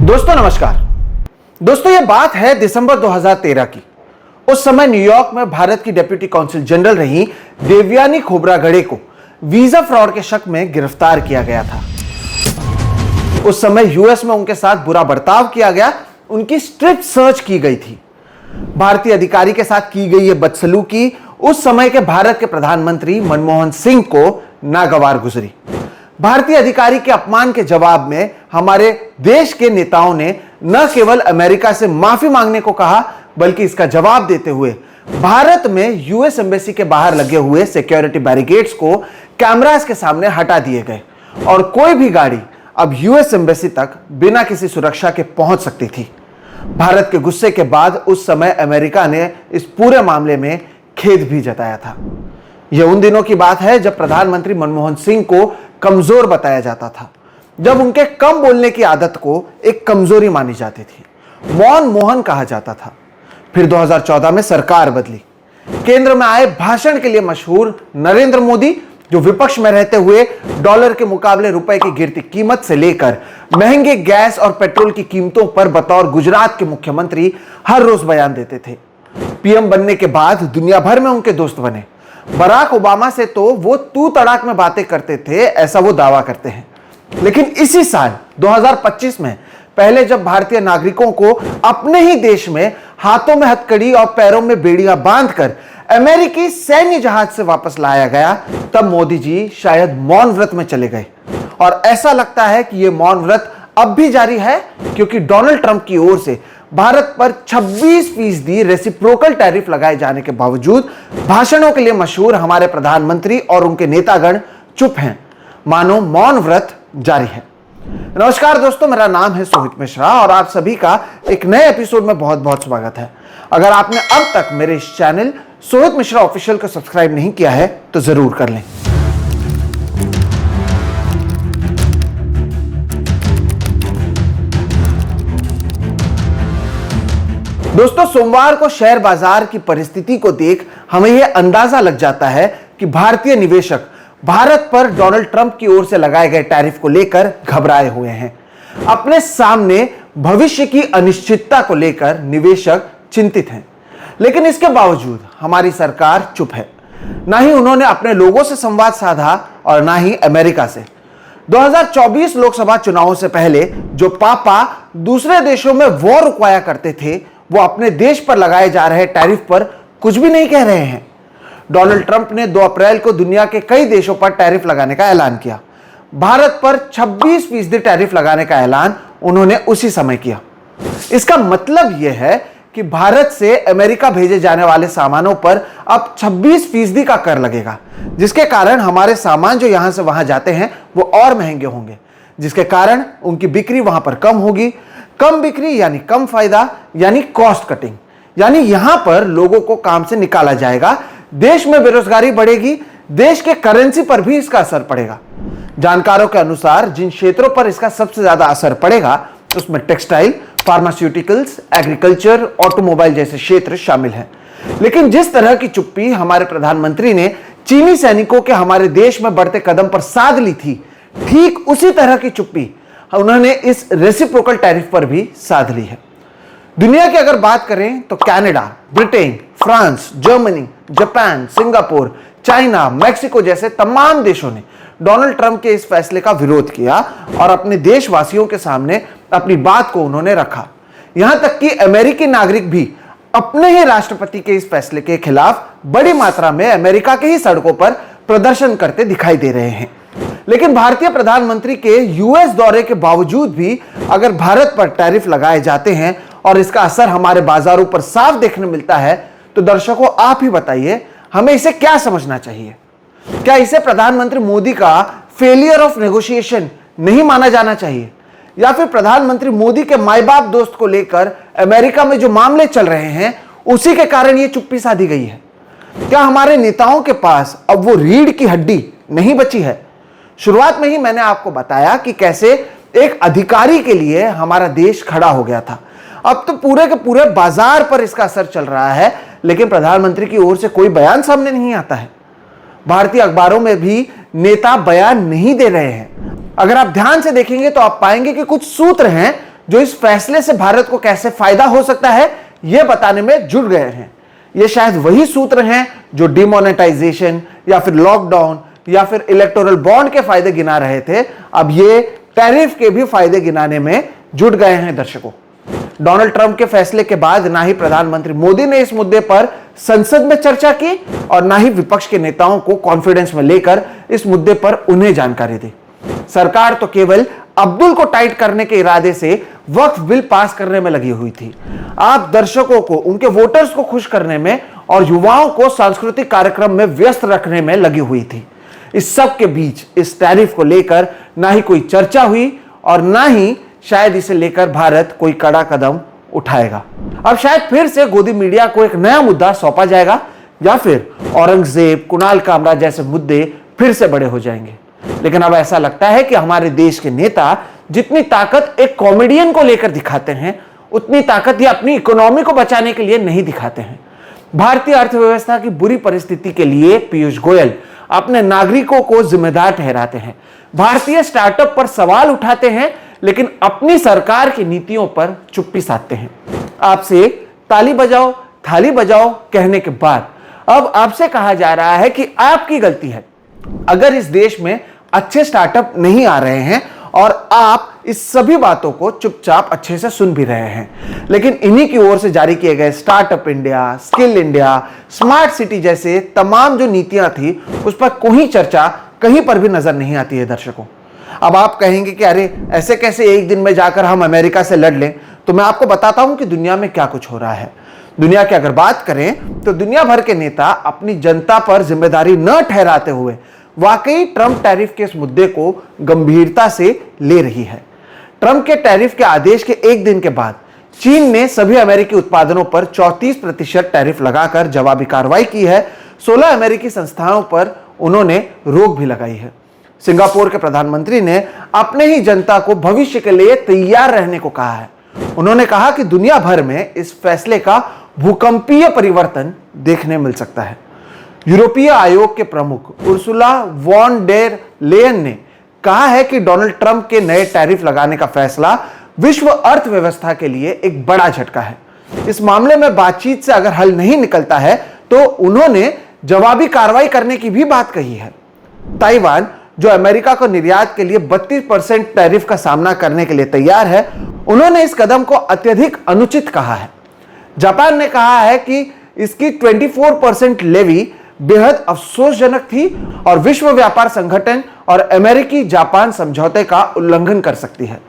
दोस्तों नमस्कार। दोस्तों ये बात है दिसंबर 2013 की। उस समय न्यूयॉर्क में भारत की डिप्टी काउंसिल जनरल रही देवयानी खोब्रागडे को वीजा फ्रॉड के शक में गिरफ्तार किया गया था। उस समय यूएस में उनके साथ बुरा बर्ताव किया गया, उनकी स्ट्रिक्ट सर्च की गई थी। भारतीय अधिकारी के साथ की गई यह बदसलूकी उस समय के भारत के प्रधानमंत्री मनमोहन सिंह को नागवार गुजरी। भारतीय अधिकारी के अपमान के जवाब में हमारे देश के नेताओं ने न केवल अमेरिका से माफी मांगने को कहा, बल्कि इसका जवाब देते हुए भारत में यूएस एम्बेसी के बाहर लगे हुए सिक्योरिटी बैरिकेड्स को कैमरास के सामने हटा दिए गए और कोई भी गाड़ी अब यूएस एम्बेसी तक बिना किसी सुरक्षा के पहुंच सकती थी। भारत के गुस्से के बाद उस समय अमेरिका ने इस पूरे मामले में खेद भी जताया था। यह उन दिनों की बात है जब प्रधानमंत्री मनमोहन सिंह को कमजोर बताया जाता था, जब उनके कम बोलने की आदत को एक कमजोरी मानी जाती थी, मौन मोहन कहा जाता था। फिर 2014 में सरकार बदली। केंद्र में आए भाषण के लिए मशहूर नरेंद्र मोदी, जो विपक्ष में रहते हुए डॉलर के मुकाबले रुपए की गिरती कीमत से लेकर महंगे गैस और पेट्रोल की कीमतों पर बतौर गुजरात के मुख्यमंत्री हर रोज बयान देते थे। पीएम बनने के बाद दुनिया भर में उनके दोस्त बने। बराक ओबामा से तो वो तू तड़ाक में बातें करते थे, ऐसा वो दावा करते हैं। लेकिन इसी साल 2025 में पहले जब भारतीय नागरिकों को अपने ही देश में हाथों में हथकड़ी और पैरों में बेड़ियां बांधकर अमेरिकी सैन्य जहाज से वापस लाया गया, तब मोदी जी शायद मौन व्रत में चले गए। और ऐसा लगता है कि यह मौन व्रत अब भी जारी है, क्योंकि डोनाल्ड ट्रंप की ओर से भारत पर 26% रेसिप्रोकल टैरिफ लगाए जाने के बावजूद भाषणों के लिए मशहूर हमारे प्रधानमंत्री और उनके नेतागण चुप हैं, मानो मौन व्रत जारी है। नमस्कार दोस्तों, मेरा नाम है सोहित मिश्रा और आप सभी का एक नए एपिसोड में बहुत बहुत स्वागत है। अगर आपने अब तक मेरे इस चैनल सोहित मिश्रा ऑफिशियल को सब्सक्राइब नहीं किया है तो जरूर कर लें। दोस्तों, सोमवार को शेयर बाजार की परिस्थिति को देख हमें यह अंदाजा लग जाता है कि भारतीय निवेशक भारत पर डोनाल्ड ट्रंप की ओर से लगाए गए टैरिफ को लेकर घबराए हुए हैं। अपने सामने भविष्य की अनिश्चितता को लेकर निवेशक चिंतित हैं। लेकिन इसके बावजूद हमारी सरकार चुप है। ना ही उन्होंने अपने लोगों से संवाद साधा और ना ही अमेरिका से। 2024 लोकसभा चुनावों से पहले जो पापा दूसरे देशों में वॉर रुकवाया करते थे, वो अपने देश पर लगाए जा रहे टैरिफ पर कुछ भी नहीं कह रहे हैं। डोनाल्ड ट्रंप ने 2 अप्रैल को दुनिया के कई देशों पर टैरिफ लगाने का ऐलान किया। भारत पर 26% टैरिफ लगाने का ऐलान उन्होंने उसी समय किया। इसका मतलब यह है कि भारत से अमेरिका भेजे जाने वाले सामानों पर अब 26% का कर लगेगा, जिसके कारण हमारे सामान जो यहां से वहां जाते हैं वो और महंगे होंगे, जिसके कारण उनकी बिक्री वहां पर कम होगी। कम बिक्री यानी कम फायदा, यानी कॉस्ट कटिंग, यानी यहां पर लोगों को काम से निकाला जाएगा, देश में बेरोजगारी बढ़ेगी, देश के करेंसी पर भी इसका असर पड़ेगा। जानकारों के अनुसार जिन क्षेत्रों पर इसका सबसे ज्यादा असर पड़ेगा उसमें टेक्सटाइल, फार्मास्यूटिकल्स, एग्रीकल्चर, ऑटोमोबाइल जैसे क्षेत्र शामिल हैं। लेकिन जिस तरह की चुप्पी हमारे प्रधानमंत्री ने चीनी सैनिकों के हमारे देश में बढ़ते कदम पर साध ली थी, ठीक उसी तरह की चुप्पी उन्होंने इस रेसिप्रोकल टैरिफ पर भी साध ली है। दुनिया की अगर बात करें तो Canada, Britain, France, Germany, Japan, Singapore, China, Mexico जैसे तमाम देशों ने डोनाल्ड ट्रंप के इस फैसले का विरोध किया और अपने देशवासियों के सामने अपनी बात को उन्होंने रखा। यहां तक कि अमेरिकी नागरिक भी अपने ही राष्ट्रपति के इस फैसले के खिलाफ बड़ी मात्रा में अमेरिका के ही सड़कों पर प्रदर्शन करते दिखाई दे रहे हैं। लेकिन भारतीय प्रधानमंत्री के यूएस दौरे के बावजूद भी अगर भारत पर टैरिफ लगाए जाते हैं और इसका असर हमारे बाजारों पर साफ देखने मिलता है, तो दर्शकों आप ही बताइए, हमें इसे क्या समझना चाहिए? क्या इसे प्रधानमंत्री मोदी का फेलियर ऑफ नेगोशिएशन नहीं माना जाना चाहिए, या फिर प्रधानमंत्री मोदी के माई बाप दोस्त को लेकर अमेरिका में जो मामले चल रहे हैं उसी के कारण यह चुप्पी साधी गई है? क्या हमारे नेताओं के पास अब वो रीढ़ की हड्डी नहीं बची है? शुरुआत में ही मैंने आपको बताया कि कैसे एक अधिकारी के लिए हमारा देश खड़ा हो गया था। अब तो पूरे के पूरे बाजार पर इसका असर चल रहा है, लेकिन प्रधानमंत्री की ओर से कोई बयान सामने नहीं आता है। भारतीय अखबारों में भी नेता बयान नहीं दे रहे हैं। अगर आप ध्यान से देखेंगे तो आप पाएंगे कि कुछ सूत्र हैं जो इस फैसले से भारत को कैसे फायदा हो सकता है यह बताने में जुट गए हैं। ये शायद वही सूत्र हैं जो डिमोनेटाइजेशन या फिर लॉकडाउन या फिर इलेक्टोरल बॉन्ड के फायदे गिना रहे थे, अब ये टैरिफ के भी फायदे गिनाने में जुट गए हैं। दर्शकों, डोनाल्ड ट्रंप के फैसले के बाद ना ही प्रधानमंत्री मोदी ने इस मुद्दे पर संसद में चर्चा की और ना ही विपक्ष के नेताओं को कॉन्फिडेंस में लेकर इस मुद्दे पर उन्हें जानकारी दी। सरकार तो केवल अब्दुल को टाइट करने के इरादे से वक्फ बिल पास करने में लगी हुई थी। आप दर्शकों को, उनके वोटर्स को खुश करने में और युवाओं को सांस्कृतिक कार्यक्रम में व्यस्त रखने में लगी हुई थी। इस सब के बीच इस टैरिफ को लेकर ना ही कोई चर्चा हुई और ना ही शायद इसे लेकर भारत कोई कड़ा कदम उठाएगा। अब शायद फिर से गोदी मीडिया को एक नया मुद्दा सौंपा जाएगा या फिर औरंगजेब, कुणाल कामरा जैसे मुद्दे फिर से बड़े हो जाएंगे। लेकिन अब ऐसा लगता है कि हमारे देश के नेता जितनी ताकत एक कॉमेडियन को लेकर दिखाते हैं, उतनी ताकत ये अपनी इकोनॉमी को बचाने के लिए नहीं दिखाते हैं। भारतीय अर्थव्यवस्था की बुरी परिस्थिति के लिए पीयूष गोयल अपने नागरिकों को जिम्मेदार ठहराते हैं, भारतीय स्टार्टअप पर सवाल उठाते हैं, लेकिन अपनी सरकार की नीतियों पर चुप्पी साधते हैं। आपसे ताली बजाओ थाली बजाओ कहने के बाद अब आपसे कहा जा रहा है कि आपकी गलती है अगर इस देश में अच्छे स्टार्टअप नहीं आ रहे हैं और आप इस सभी बातों को चुपचाप अच्छे से सुन भी रहे हैं। लेकिन इन्हीं की ओर से जारी किए गए startup India, skill India, smart city जैसे तमाम जो नीतियां थी उस पर कोई चर्चा कहीं पर भी नजर नहीं आती है। दर्शकों, अब आप कहेंगे कि अरे ऐसे कैसे एक दिन में जाकर हम अमेरिका से लड़ लें, तो मैं आपको बताता हूं कि दुनिया में क्या कुछ हो रहा है। दुनिया की अगर बात करें तो दुनिया भर के नेता अपनी जनता पर जिम्मेदारी न ठहराते हुए वाकई ट्रंप टैरिफ के इस मुद्दे को गंभीरता से ले रही है। ट्रंप के टैरिफ के आदेश के एक दिन के बाद चीन ने सभी अमेरिकी उत्पादनों पर 34% टैरिफ लगाकर जवाबी कार्रवाई की है। 16 अमेरिकी संस्थानों पर उन्होंने रोक भी लगाई है। सिंगापुर के प्रधानमंत्री ने अपने ही जनता को भविष्य के लिए तैयार रहने को कहा है। उन्होंने कहा कि दुनिया भर में इस फैसले का भूकंपीय परिवर्तन देखने मिल सकता है। यूरोपीय आयोग के प्रमुख उर्सुला वॉन डेर लेयन ने कहा है कि डोनाल्ड ट्रंप के नए टैरिफ लगाने का फैसला विश्व अर्थव्यवस्था के लिए एक बड़ा झटका है। इस मामले में बातचीत से अगर हल नहीं निकलता है तो उन्होंने जवाबी कार्रवाई करने की भी बात कही है। ताइवान, जो अमेरिका को निर्यात के लिए 32% टैरिफ का सामना करने के लिए तैयार है, उन्होंने इस कदम को अत्यधिक अनुचित कहा है। जापान ने कहा है कि इसकी 24% लेवी बेहद अफसोसजनक थी और विश्व व्यापार संगठन और अमेरिकी जापान समझौते का उल्लंघन कर सकती है।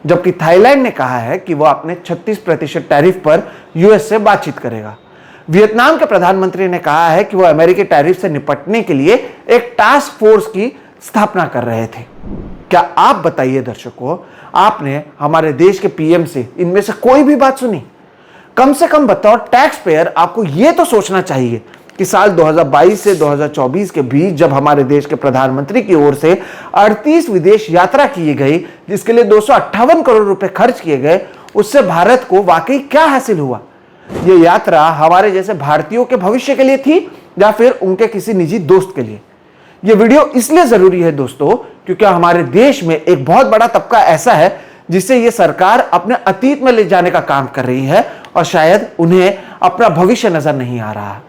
जबकि थाईलैंड ने कहा है कि वह अपने 36% टैरिफ पर यूएस से बातचीत करेगा। वियतनाम के प्रधानमंत्री ने कहा है कि वह अमेरिकी टैरिफ से निपटने के लिए एक टास्क फोर्स की स्थापना कर रहे थे। क्या आप बताइए दर्शकों, आपने हमारे देश के पीएम से इनमें से कोई भी बात सुनी? कम से कम बतौर टैक्स पेयर आपको यह तो सोचना चाहिए कि साल 2022 से 2024 के बीच जब हमारे देश के प्रधानमंत्री की ओर से 38 विदेश यात्रा की गई, जिसके लिए 258 करोड़ रुपए खर्च किए गए, उससे भारत को वाकई क्या हासिल हुआ? यह यात्रा हमारे जैसे भारतीयों के भविष्य के लिए थी या फिर उनके किसी निजी दोस्त के लिए? यह वीडियो इसलिए जरूरी है दोस्तों क्योंकि हमारे देश में एक बहुत बड़ा तबका ऐसा है जिसे यह सरकार अपने अतीत में ले जाने का काम कर रही है और शायद उन्हें अपना भविष्य नजर नहीं आ रहा।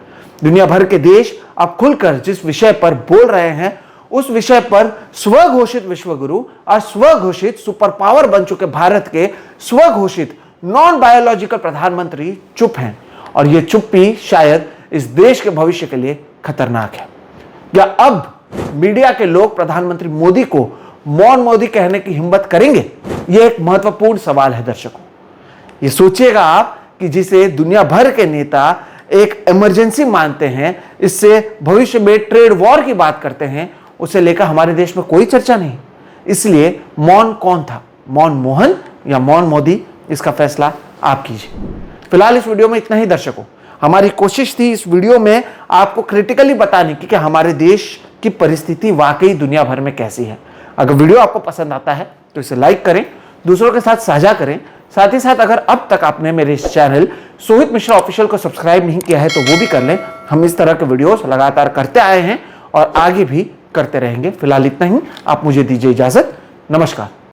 दुनिया भर के देश अब खुलकर जिस विषय पर बोल रहे हैं उस विषय पर स्वघोषित विश्वगुरु और स्वघोषित सुपर पावर बन चुके भारत के स्वघोषित नॉन बायोलॉजिकल प्रधानमंत्री चुप हैं और यह चुप्पी शायद इस देश के भविष्य के लिए खतरनाक है। क्या अब मीडिया के लोग प्रधानमंत्री मोदी को मौन मोदी कहने की हिम्मत करेंगे? यह एक महत्वपूर्ण सवाल है दर्शकों। ये सोचिएगा आप कि जिसे दुनिया भर के नेता एक इमरजेंसी मानते हैं, इससे भविष्य में ट्रेड वॉर की बात करते हैं, उसे लेकर हमारे देश में कोई चर्चा नहीं। इसलिए मौन कौन था, मौन मोहन या मौन मोदी? इसका फैसला आप कीजिए। फिलहाल इस वीडियो में इतना ही दर्शकों। हमारी कोशिश थी इस वीडियो में आपको क्रिटिकली बताने की कि हमारे देश की परिस्थिति वाकई दुनिया भर में कैसी है। अगर वीडियो आपको पसंद आता है तो इसे लाइक करें, दूसरों के साथ साझा करें। साथ ही साथ अगर अब तक आपने मेरे इस चैनल सोहित मिश्रा ऑफिशियल को सब्सक्राइब नहीं किया है तो वो भी कर लें। हम इस तरह के वीडियोस लगातार करते आए हैं और आगे भी करते रहेंगे। फिलहाल इतना ही। आप मुझे दीजिए इजाजत। नमस्कार।